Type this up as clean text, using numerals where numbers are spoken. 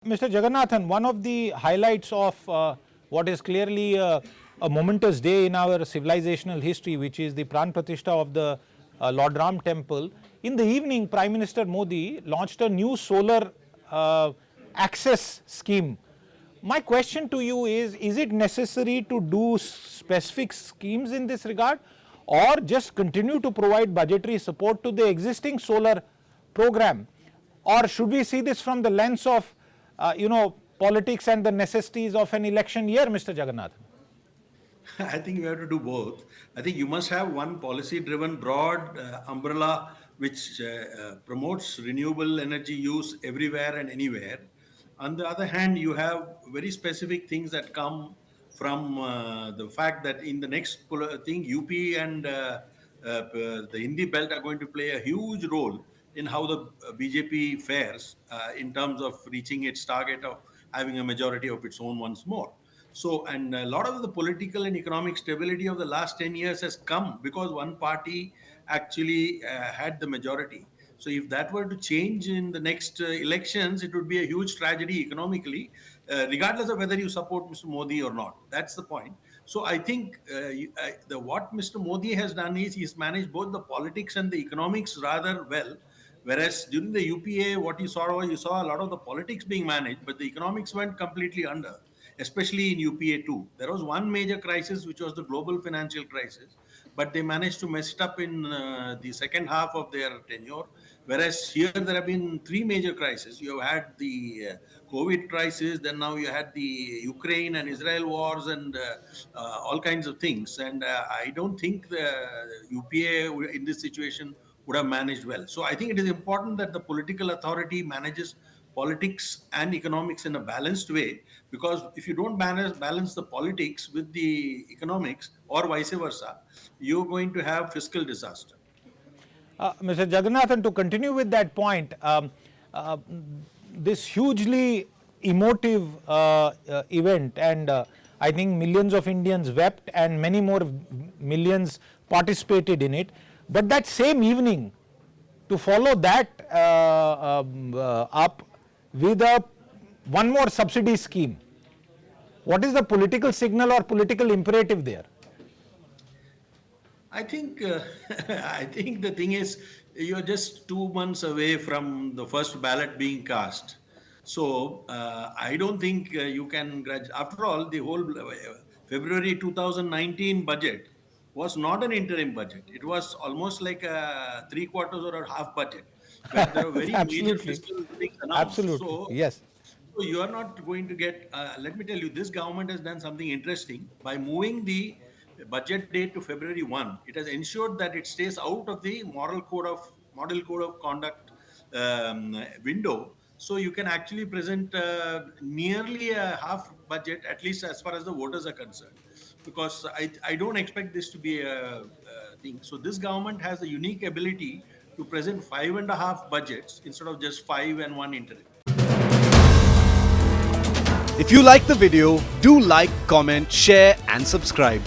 Mr. Jagannathan, one of the highlights of what is clearly a momentous day in our civilizational history, which is the Pran Pratishtha of the Lord Ram temple. In the evening, Prime Minister Modi launched a new solar access scheme. My question to you is it necessary to do specific schemes in this regard, or just continue to provide budgetary support to the existing solar program? Or should we see this from the lens of politics and the necessities of an election year, Mr. Jagannathan? I think you have to do both. I think you must have one policy-driven broad umbrella which promotes renewable energy use everywhere and anywhere. On the other hand, you have very specific things that come from the fact that in the next thing, UP and the Hindi belt are going to play a huge role in how the BJP fares in terms of reaching its target of having a majority of its own once more. So, and a lot of the political and economic stability of the last 10 years has come because one party actually had the majority. So, if that were to change in the next elections, it would be a huge tragedy economically, regardless of whether you support Mr. Modi or not. That's the point. So, I think what Mr. Modi has done is he's managed both the politics and the economics rather well. Whereas during the UPA, what you saw a lot of the politics being managed, but the economics went completely under, especially in UPA 2. There was one major crisis, which was the global financial crisis, but they managed to mess it up in the second half of their tenure. Whereas here there have been three major crises. You have had the COVID crisis, then now you had the Ukraine and Israel wars and all kinds of things. And I don't think the UPA in this situation would have managed well. So I think it is important that the political authority manages politics and economics in a balanced way, because if you don't balance the politics with the economics or vice versa, you're going to have fiscal disaster. Mr. Jagannathan, to continue with that point, this hugely emotive event, and I think millions of Indians wept and many more millions participated in it. But that same evening, to follow that up with one more subsidy scheme, what is the political signal or political imperative there? I think I think the thing is you're just 2 months away from the first ballot being cast. So I don't think you can after all, the whole February 2019 budget was not an interim budget. It was almost like a 3/4 or a half budget, where there are very major Absolutely. fiscal things announced. Absolutely. Yes. So you are not going to get, let me tell you, this government has done something interesting by moving the budget date to February 1. It has ensured that it stays out of the model code of conduct window. So you can actually present nearly a half budget, at least as far as the voters are concerned, because I don't expect this to be a thing. So this government has a unique ability to present 5.5 budgets instead of just 5 and 1 interim. If you like the video, do like, comment, share and subscribe.